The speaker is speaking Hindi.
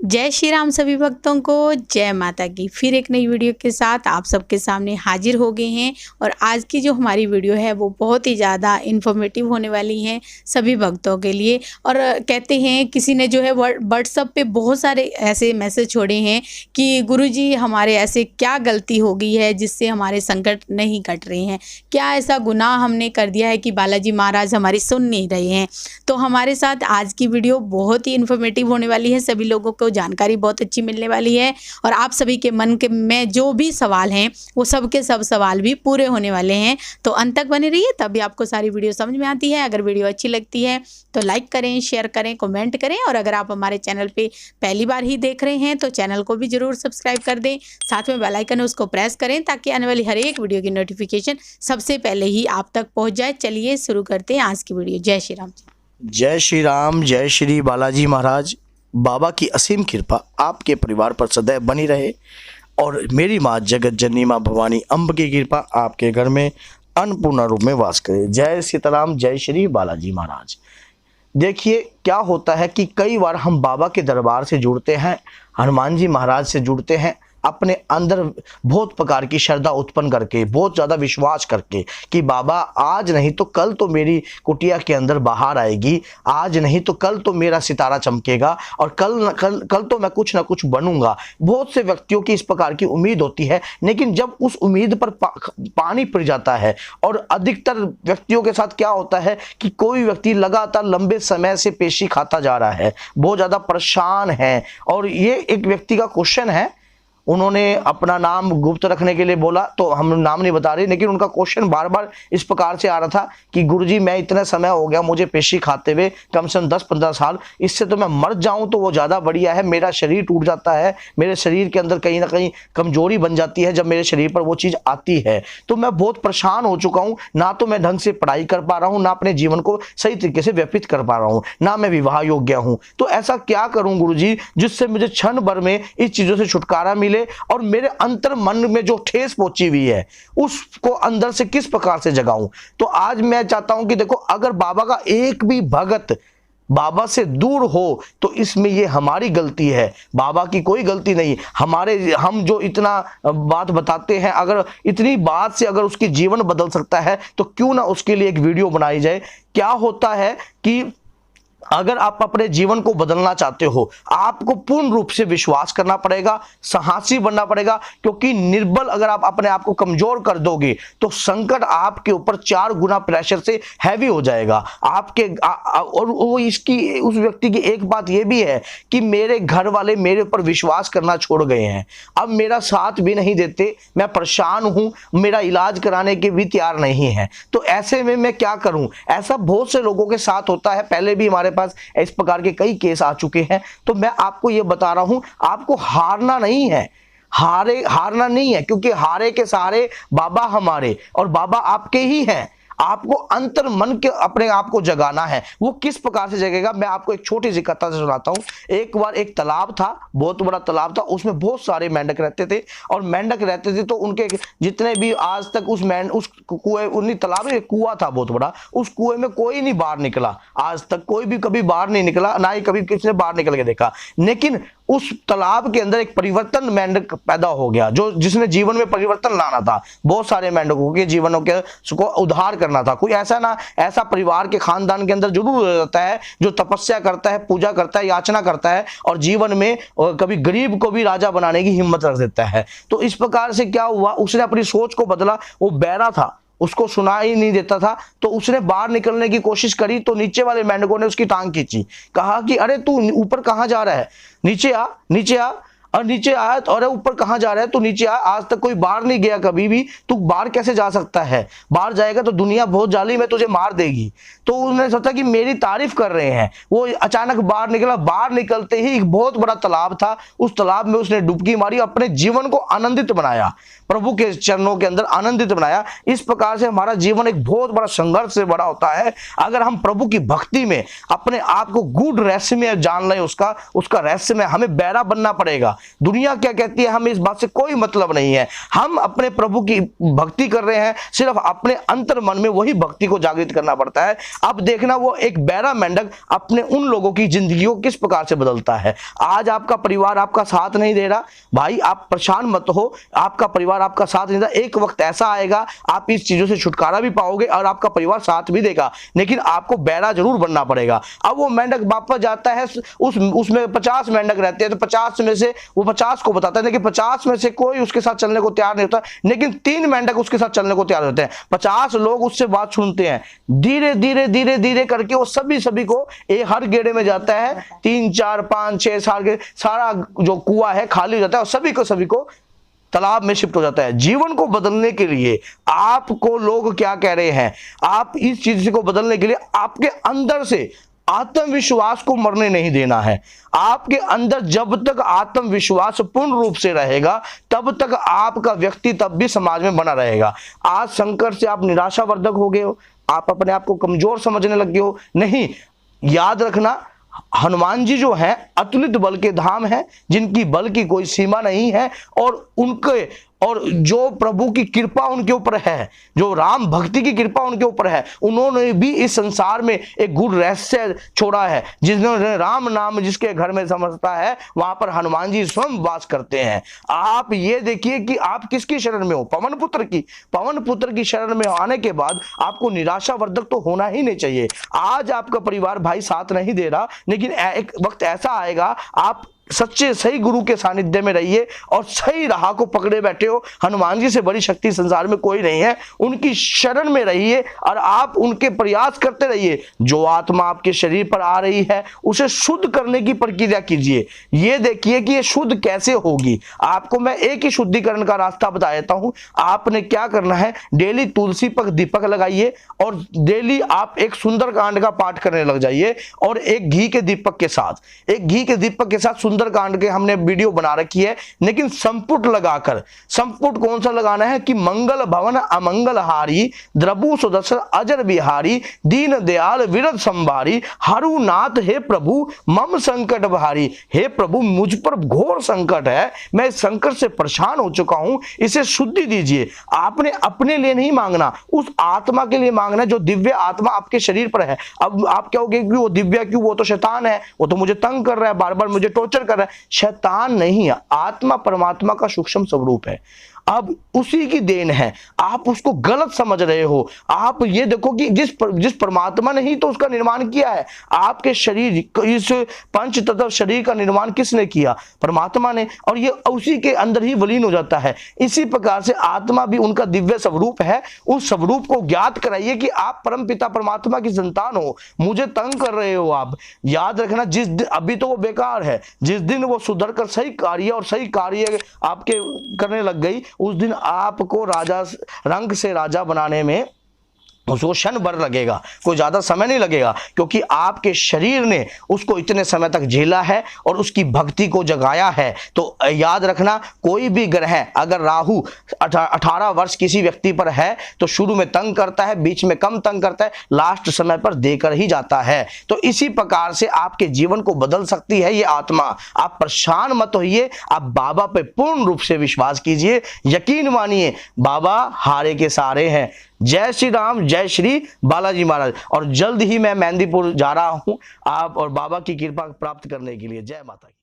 जय श्री राम सभी भक्तों को, जय माता की। फिर एक नई वीडियो के साथ आप सबके सामने हाजिर हो गए हैं। और आज की जो हमारी वीडियो है वो बहुत ही ज़्यादा इन्फॉर्मेटिव होने वाली है सभी भक्तों के लिए। और कहते हैं किसी ने जो है व्हाट्सएप पे बहुत सारे ऐसे मैसेज छोड़े हैं कि गुरुजी हमारे ऐसे क्या गलती हो गई है जिससे हमारे संकट नहीं कट रहे हैं, क्या ऐसा गुनाह हमने कर दिया है कि बालाजी महाराज हमारी सुन नहीं रहे हैं। तो हमारे साथ आज की वीडियो बहुत ही इन्फॉर्मेटिव होने वाली है, सभी लोगों को जानकारी बहुत अच्छी मिलने वाली है। और आप सभी के मन के में जो भी सवाल हैं वो सबके सब सवाल भी पूरे होने वाले हैं। तो अंत तक बने रहिए, तभी आपको सारी वीडियो समझ में आती है। अगर वीडियो अच्छी लगती है तो लाइक करें, शेयर करें, कमेंट करें। और अगर आप हमारे चैनल पे पहली बार ही देख रहे हैं तो चैनल को भी जरूर सब्सक्राइब कर दें, साथ में बेल आइकन है उसको प्रेस करें ताकि आने वाली हर एक वीडियो की नोटिफिकेशन सबसे पहले ही आप तक पहुंच जाए। चलिए शुरू करते हैं आज की वीडियो। जय श्री राम। जय श्री राम, जय श्री बालाजी महाराज। बाबा की असीम कृपा आपके परिवार पर सदैव बनी रहे और मेरी माँ जगत जननी माँ भवानी अम्ब की कृपा आपके घर में अन्नपूर्ण रूप में वास करे। जय सीताराम, जय श्री बालाजी महाराज। देखिए क्या होता है कि कई बार हम बाबा के दरबार से जुड़ते हैं, हनुमान जी महाराज से जुड़ते हैं, अपने अंदर बहुत प्रकार की श्रद्धा उत्पन्न करके, बहुत ज़्यादा विश्वास करके कि बाबा आज नहीं तो कल तो मेरी कुटिया के अंदर बाहर आएगी, आज नहीं तो कल तो मेरा सितारा चमकेगा और कल तो मैं कुछ ना कुछ बनूंगा। बहुत से व्यक्तियों की इस प्रकार की उम्मीद होती है, लेकिन जब उस उम्मीद पर पानी पड़ जाता है और अधिकतर व्यक्तियों के साथ क्या होता है कि कोई व्यक्ति लगातार लंबे समय से पेशी खाता जा रहा है, बहुत ज़्यादा परेशान है। और ये एक व्यक्ति का क्वेश्चन है, उन्होंने अपना नाम गुप्त रखने के लिए बोला तो हम नाम नहीं बता रहे, लेकिन उनका क्वेश्चन बार बार इस प्रकार से आ रहा था कि गुरुजी मैं इतना समय हो गया मुझे पेशी खाते हुए, कम से कम 10-15 साल, इससे तो मैं मर जाऊं तो वो ज़्यादा बढ़िया है। मेरा शरीर टूट जाता है, मेरे शरीर के अंदर कहीं ना कहीं कमजोरी बन जाती है जब मेरे शरीर पर वो चीज़ आती है। तो मैं बहुत परेशान हो चुका हूँ, ना तो मैं ढंग से पढ़ाई कर पा रहा हूँ, ना अपने जीवन को सही तरीके से व्यतीत कर पा रहा हूँ, ना मैं विवाह योग्य हूँ। तो ऐसा क्या करूँ गुरुजी जिससे मुझे क्षण भर में इस चीज़ों से छुटकारा मिले और मेरे अंतर मन में जो ठेस पहुंची हुई है उसको अंदर से किस प्रकार से जगाऊं। तो आज मैं चाहता हूं कि देखो, अगर बाबा का एक भी भगत बाबा से दूर हो तो इसमें ये हमारी गलती है, बाबा की कोई गलती नहीं। हम जो इतना बात बताते हैं, अगर इतनी बात से अगर उसकी जीवन बदल सकता है तो क्यों ना उसके लिए एक वीडियो बनाई जाए। क्या होता है कि अगर आप अपने जीवन को बदलना चाहते हो, आपको पूर्ण रूप से विश्वास करना पड़ेगा, साहसी बनना पड़ेगा, क्योंकि निर्बल अगर आप अपने आप को कमजोर कर दोगे तो संकट आपके ऊपर 4 गुना प्रेशर से हैवी हो जाएगा आपके। और वो इसकी उस व्यक्ति की एक बात ये भी है कि मेरे घर वाले मेरे ऊपर विश्वास करना छोड़ गए हैं, अब मेरा साथ भी नहीं देते, मैं परेशान हूं, मेरा इलाज कराने के भी तैयार नहीं है। तो ऐसे में मैं क्या करूं? ऐसा बहुत से लोगों के साथ होता है, पहले भी हमारे पास इस प्रकार के कई केस आ चुके हैं। तो मैं आपको यह बता रहा हूं, आपको हारना नहीं है, हारना नहीं है, क्योंकि हारे के सहारे बाबा हमारे और बाबा आपके ही हैं। आपको अंतर मन के अपने आप को जगाना है। वो किस प्रकार से जगेगा, मैं आपको एक छोटी सी कथा से सुनाता हूं। एक बार एक तालाब था, बहुत बड़ा तालाब था, उसमें बहुत सारे मेंढक रहते थे और मेंढक रहते थे तो उनके जितने भी आज तक उस कुएं, उन्हीं तालाब में कुआं था बहुत बड़ा, उस कुएं में कोई नहीं बाहर निकला, आज तक कोई भी कभी बाहर नहीं निकला, ना ही कभी किसी ने बाहर निकल के देखा। लेकिन उस तालाब के अंदर एक परिवर्तन मेंढक पैदा हो गया, जो जिसने जीवन में परिवर्तन लाना था, बहुत सारे मेंढकों के जीवनों के को उद्धार करना था। कोई ऐसा परिवार के खानदान के अंदर जरूर रहता है जो तपस्या करता है, पूजा करता है, याचना करता है और जीवन में कभी गरीब को भी राजा बनाने की हिम्मत रख देता है। तो इस प्रकार से क्या हुआ, उसने अपनी सोच को बदला। वो बहरा था, उसको सुना ही नहीं देता था, तो उसने बाहर निकलने की कोशिश करी तो नीचे वाले मेंढकों ने उसकी टांग खींची, कहा कि अरे तू ऊपर कहां जा रहा है, नीचे आ, नीचे आ। और नीचे आया तो अरे ऊपर कहां जा रहा है, तू नीचे आ, आज तक कोई बाहर नहीं गया कभी भी, तू बाहर कैसे जा सकता है, बाहर जाएगा तो दुनिया बहुत जालिम है, तुझे मार देगी। तो उन्होंने सोचा कि मेरी तारीफ कर रहे हैं। वो अचानक बाहर निकला, बाहर निकलते ही एक बहुत बड़ा तालाब था, उस तालाब में उसने डुबकी मारी, अपने जीवन को आनंदित बनाया, प्रभु के चरणों के अंदर आनंदित बनाया। इस प्रकार से हमारा जीवन एक बहुत बड़ा संघर्ष से बड़ा होता है। अगर हम प्रभु की भक्ति में अपने आप को गूढ़ रहस्य में जान लें, उसका रहस्य में हमें बहरा बनना पड़ेगा। दुनिया क्या कहती है हमें इस बात से कोई मतलब नहीं है। हम अपने प्रभु की भक्ति कर रहे हैं, सिर्फ अपने अंतर मन में वही भक्ति को जागृत करना पड़ता है। अब देखना वो एक बैरा मेंढक अपने उन लोगों की जिंदगी को किस प्रकार से बदलता है। आज आपका परिवार आपका साथ नहीं दे रहा, भाई आप परेशान मत हो, आपका परिवार आपका साथ नहीं दे रहा। एक वक्त ऐसा आएगा आप इस चीजों से छुटकारा भी पाओगे और आपका परिवार साथ भी देगा, लेकिन आपको बैरा जरूर बनना पड़ेगा। अब वो मेंढक वापस जाता है, उसमें 50 मेंढक रहते हैं, तो 50 में से वो 50 को बताता है, लेकिन 50 में से कोई उसके साथ चलने को तैयार नहीं होता, लेकिन 3 मेंढक उसके साथ चलने को तैयार होते हैं। 50 लोग उससे बात सुनते हैं, धीरे धीरे धीरे धीरे करके वो सभी को हर गेड़े में जाता है, 3 4 5 6 साल के सारा जो कुआं है खाली हो जाता है और सभी को तालाब में शिफ्ट हो जाता है। जीवन को बदलने के लिए आपको लोग क्या कह रहे हैं, आप इस चीज को बदलने के लिए आपके अंदर से आत्मविश्वास को मरने नहीं देना है। आपके अंदर जब तक आत्मविश्वास पूर्ण रूप से रहेगा तब तक आपका व्यक्ति तब भी समाज में बना रहेगा। आज संकट से आप निराशावर्धक हो गए हो, आप अपने आप को कमजोर समझने लगे हो, नहीं, याद रखना हनुमान जी जो हैं अतुलित बल के धाम हैं, जिनकी बल की कोई सीमा नहीं है, और जो प्रभु की कृपा उनके ऊपर है, जो राम भक्ति की कृपा उनके ऊपर है, उन्होंने भी इस संसार में एक गुड़ रहस्य छोड़ा है। जिन्होंने राम नाम जिसके घर में समझता है वहां पर हनुमान जी स्वयं वास करते हैं। आप ये देखिए कि आप किसकी शरण में हो, पवन पुत्र की शरण में आने के बाद आपको निराशावर्धक तो होना ही नहीं चाहिए। आज आपका परिवार भाई साथ नहीं दे रहा, लेकिन एक वक्त ऐसा आएगा आप सच्चे सही गुरु के सानिध्य में रहिए और सही राह को पकड़े बैठे हो। हनुमान जी से बड़ी शक्ति संसार में कोई नहीं है, उनकी शरण में रहिए और आप उनके प्रयास करते रहिए। जो आत्मा आपके शरीर पर आ रही है उसे शुद्ध करने की प्रक्रिया कीजिए। ये देखिए कि ये शुद्ध कैसे होगी। आपको मैं एक ही शुद्धिकरण का रास्ता बता देता हूं। आपने क्या करना है, डेली तुलसी पर दीपक लगाइए और डेली आप एक सुंदरकांड का पाठ करने लग जाइए, और एक घी के दीपक के साथ सुंदरकांड के हमने वीडियो बना रखी है, लेकिन संपुट लगाकर, संपुट कौन सा लगाना है कि मंगल भवन अमंगल हारी, द्रबु सुदर्शन अजर बिहारी, दीन दयाल विरद संभारी, हरुनाथ हे प्रभु मम संकट भारी। हे प्रभु मुझ पर घोर संकट है, मैं इस संकट से परेशान हो चुका हूं, इसे शुद्धि दीजिए। आपने अपने लिए नहीं मांगना, उस आत्मा के लिए मांगना जो दिव्य आत्मा आपके शरीर पर है। अब आप कहोगे कि वो दिव्य क्यों, वो तो शैतान है, वो तो मुझे तंग कर रहा है, बार बार मुझे टॉर्चर कर रहा है। शैतान नहीं है, आत्मा परमात्मा का सूक्ष्म स्वरूप है। अब उसी की देन है, आप उसको गलत समझ रहे हो। आप ये देखो कि जिस परमात्मा ने ही तो उसका निर्माण किया है, आपके शरीर, इस पंच तत्व शरीर का निर्माण किसने किया? परमात्मा ने, और ये उसी के अंदर ही विलीन हो जाता है। इसी प्रकार से आत्मा भी उनका दिव्य स्वरूप है। उस स्वरूप को ज्ञात कराइए कि आप परम पिता परमात्मा की संतान हो, मुझे तंग कर रहे हो आप। याद रखना, जिस दिन, अभी तो वो बेकार है, जिस दिन वो सुधर कर सही कार्य आपके करने लग गई, उस दिन आपको राजा, रंग से राजा बनाने में उसको क्षण भर लगेगा, कोई ज्यादा समय नहीं लगेगा, क्योंकि आपके शरीर ने उसको इतने समय तक झेला है और उसकी भक्ति को जगाया है। तो याद रखना, कोई भी ग्रह अगर राहु 18 वर्ष किसी व्यक्ति पर है तो शुरू में तंग करता है, बीच में कम तंग करता है, लास्ट समय पर देकर ही जाता है। तो इसी प्रकार से आपके जीवन को बदल सकती है ये आत्मा। आप परेशान मत होइए, आप बाबा पे पूर्ण रूप से विश्वास कीजिए, यकीन मानिए, बाबा हारे के सारे हैं। जय श्री राम, जय श्री बालाजी महाराज। और जल्द ही मैं मेहंदीपुर जा रहा हूं आप और बाबा की कृपा प्राप्त करने के लिए। जय माता की।